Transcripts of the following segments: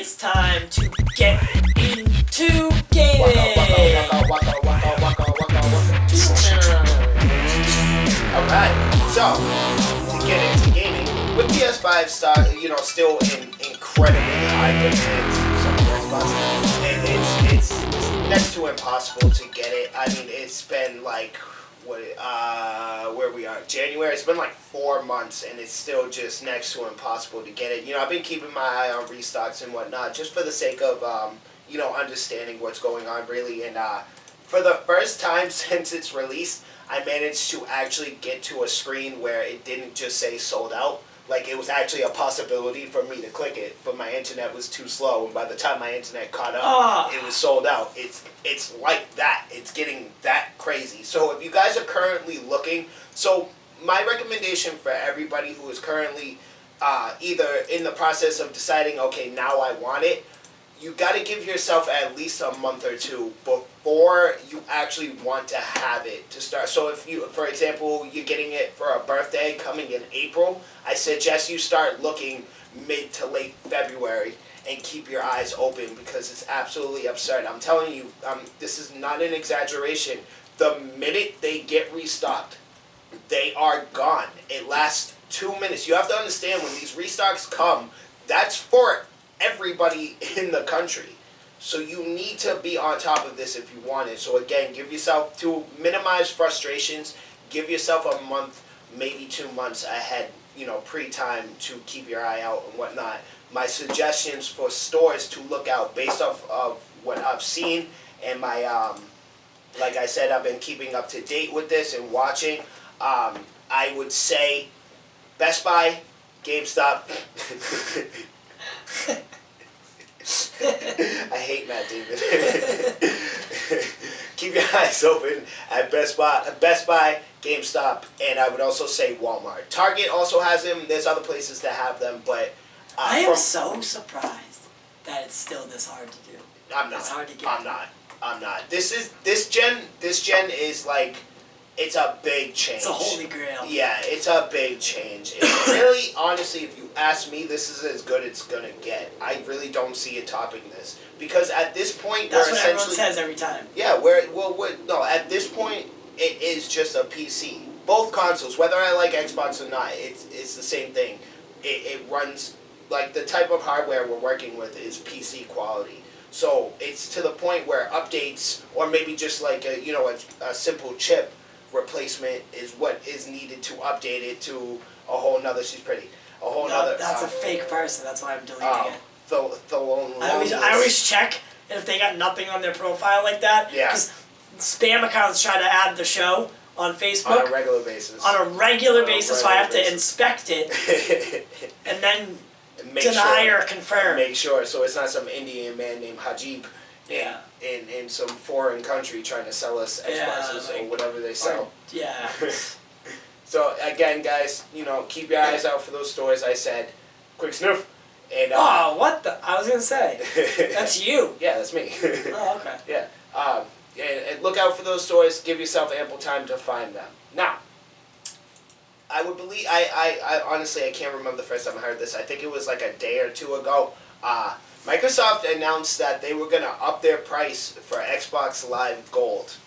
It's time to get into gaming. Alright, so to get into gaming, with PS5 stock, still in incredibly high demand to some Xbox, and it's next to impossible to get it. I mean, it's been like where we are, January. It's been like 4 months, and it's still just next to impossible to get it. I've been keeping my eye on restocks and whatnot, just for the sake of understanding what's going on, really. And for the first time since its release, I managed to actually get to a screen where it didn't just say sold out. Like, it was actually a possibility for me to click it, but my internet was too slow, and by the time my internet caught up, it was sold out. It's like that. It's getting that crazy. So if you guys are currently looking, so my recommendation for everybody who is currently either in the process of deciding, okay, now I want it, you got to give yourself at least a month or two before you actually want to have it to start. So if you, for example, you're getting it for a birthday coming in April, I suggest you start looking mid to late February and keep your eyes open, because it's absolutely absurd. I'm telling you, this is not an exaggeration. The minute they get restocked, they are gone. It lasts 2 minutes. You have to understand, when these restocks come, that's for everybody in the country. So you need to be on top of this if you want it. So again, give yourself, to minimize frustrations, give yourself a month, maybe 2 months ahead, pre-time, to keep your eye out and whatnot. My suggestions for stores to look out based off of what I've seen and my, like I said, I've been keeping up to date with this and watching. I would say Best Buy, GameStop. I hate Matt David. Keep your eyes open at Best Buy, GameStop, and I would also say Walmart. Target also has them. There's other places that have them, but I am so surprised that it's still this hard to do. I'm not. It's hard to get. I'm not. This gen is like, it's a big change. It's a holy grail. Yeah, it's a big change. It's really, honestly, if you ask me, this is as good as it's gonna get. I really don't see it topping this, because at this point, that's what everyone says every time. Yeah, no, at this point, it is just a PC. Both consoles, whether I like Xbox or not, it's the same thing. It runs, like, the type of hardware we're working with is PC quality. So it's to the point where updates, or maybe just like a simple chip replacement, is what is needed to update it to a whole nother. She's pretty. A whole nother. That's a fake person. That's why I'm deleting it. The lonely. I always check, and if they got nothing on their profile like that, yeah. Because spam accounts try to add the show on Facebook on a regular basis. So I have to inspect it and then deny or confirm. Make sure, so it's not some Indian man named Hajib. Yeah. In some foreign country trying to sell us Xboxes or whatever they sell. Yeah. So again, guys, keep your eyes out for those stores. I said, quick sniff. And what the? I was gonna say, that's you. Yeah, that's me. Oh, okay. Yeah. And look out for those stores. Give yourself ample time to find them. Now, I would believe, I honestly, I can't remember the first time I heard this. I think it was like a day or two ago. Microsoft announced that they were going to up their price for Xbox Live Gold.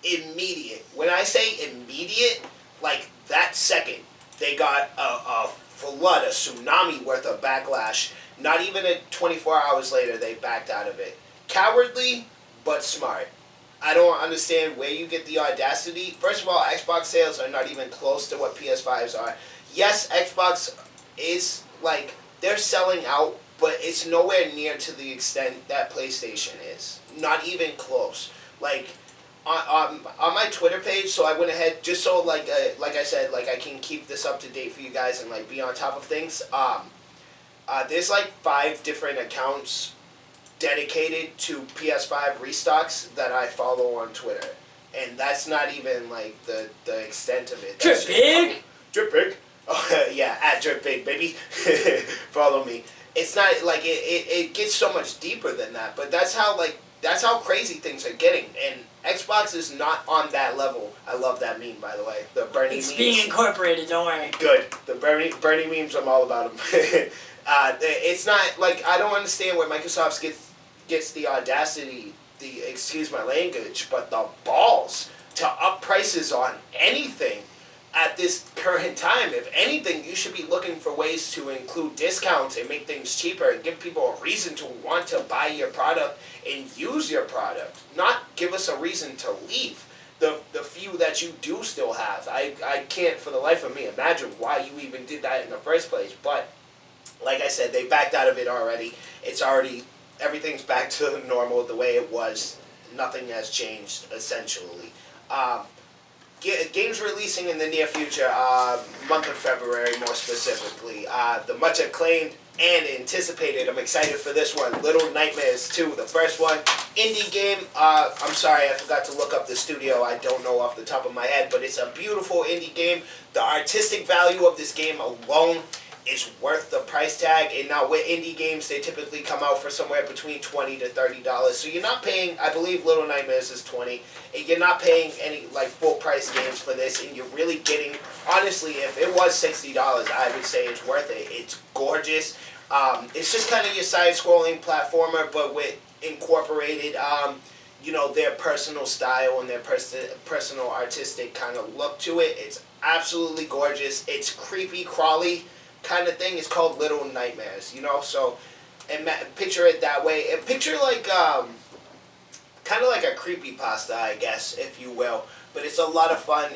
Immediate. When I say immediate, like that second, they got a flood, a tsunami worth of backlash. Not even 24 hours later, they backed out of it. Cowardly, but smart. I don't understand where you get the audacity. First of all, Xbox sales are not even close to what PS5s are. Yes, Xbox is, like, they're selling out, but it's nowhere near to the extent that PlayStation is. Not even close. Like, on my Twitter page, so I went ahead, just so, like I said, like, I can keep this up to date for you guys and, like, be on top of things. There's, like, 5 different accounts dedicated to PS5 restocks that I follow on Twitter. And that's not even, like, the extent of it. Driip Big? Driip Big? Oh, yeah, at Driip Big, baby. Follow me. It's not, like, it gets so much deeper than that, but that's how, like, that's how crazy things are getting. And Xbox is not on that level. I love that meme, by the way. The Bernie it's memes. Being incorporated, don't worry. Good. The Bernie memes, I'm all about them. It's not, like, I don't understand where Microsoft gets the audacity, excuse my language, but the balls to up prices on anything at this current time. If anything, you should be looking for ways to include discounts and make things cheaper and give people a reason to want to buy your product and use your product. Not give us a reason to leave. The few that you do still have. I can't for the life of me imagine why you even did that in the first place. But like I said, they backed out of it already. Everything's back to normal the way it was. Nothing has changed, essentially. Games releasing in the near future, month of February more specifically. The much acclaimed and anticipated, I'm excited for this one, Little Nightmares 2. The first one, indie game. I'm sorry, I forgot to look up the studio. I don't know off the top of my head, but it's a beautiful indie game. The artistic value of this game alone is worth the price tag. And now with indie games, they typically come out for somewhere between $20 to $30. So you're not paying, I believe Little Nightmares is $20. And you're not paying any like full price games for this, and you're really getting, honestly, if it was $60, I would say it's worth it. It's gorgeous. It's just kind of your side-scrolling platformer, but with incorporated, their personal style and their personal artistic kind of look to it. It's absolutely gorgeous. It's creepy, crawly kind of thing. It's called Little Nightmares, so and picture it that way. And picture like kind of like a creepypasta, I guess, if you will. But it's a lot of fun.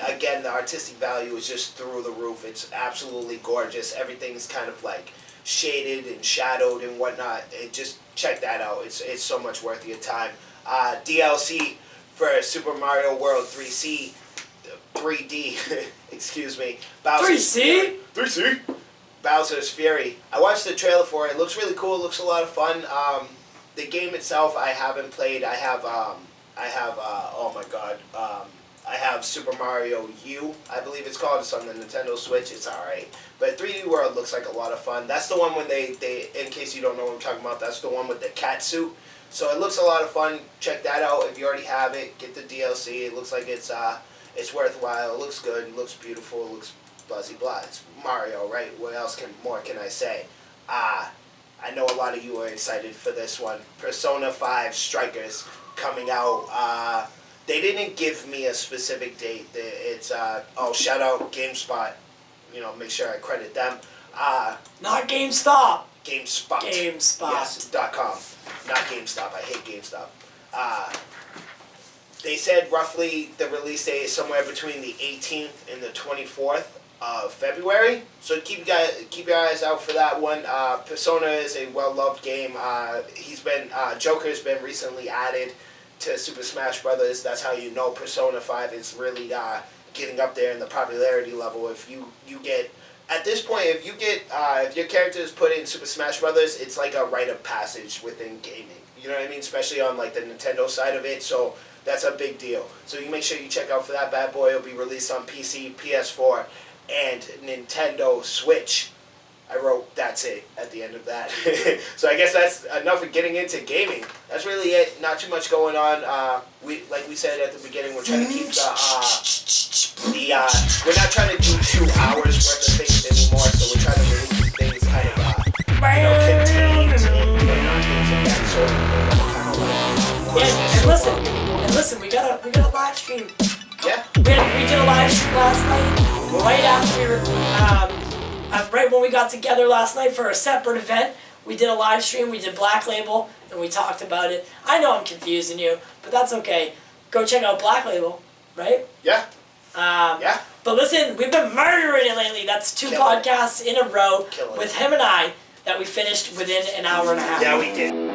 Again, the artistic value is just through the roof. It's absolutely gorgeous. Everything's kind of like shaded and shadowed and whatnot. Just check that out. It's so much worth your time. DLC for Super Mario World 3D, excuse me. 3C? 3C? Bowser's Fury. I watched the trailer for it. It looks really cool. It looks a lot of fun. The game itself I haven't played. I have I have Super Mario U, I believe it's called. It's on the Nintendo Switch. It's alright. But 3D World looks like a lot of fun. That's the one when they in case you don't know what I'm talking about, that's the one with the cat suit. So it looks a lot of fun. Check that out if you already have it. Get the DLC. It looks like it's worthwhile. It looks good. It looks beautiful. It looks buzzy blah. It's Mario, right? What else more can I say? I know a lot of you are excited for this one. Persona 5 Strikers coming out. They didn't give me a specific date. It's shout out GameSpot. Make sure I credit them. Not GameStop. GameSpot. GameSpot. Yes, .com. Not GameStop. I hate GameStop. They said roughly the release date is somewhere between the 18th and the 24th of February. So keep your eyes out for that one. Persona is a well-loved game. Joker's been recently added to Super Smash Brothers. That's how you know Persona 5 is really getting up there in the popularity level. If you get at this point, if your character is put in Super Smash Brothers, it's like a rite of passage within gaming. You know what I mean? Especially on like the Nintendo side of it. So that's a big deal. So you make sure you check out for that bad boy. It'll be released on PC, PS4, and Nintendo Switch. I wrote that's it at the end of that. So I guess that's enough of getting into gaming. That's really it. Not too much going on. Like we said at the beginning, we're trying to keep we're not trying to do 2 hours worth of things anymore. So we're trying to really keep things kind of contained and not things of that sort. And listen, we got a live stream. Yeah. We did a live stream last night, right after we were right when we got together last night for a separate event. We did a live stream. We did Black Label, and we talked about it. I know I'm confusing you, but that's okay. Go check out Black Label, right? Yeah. Yeah. But listen, we've been murdering it lately. That's 2 podcasts in a row with him and I that we finished within an hour and a half. Yeah, we did.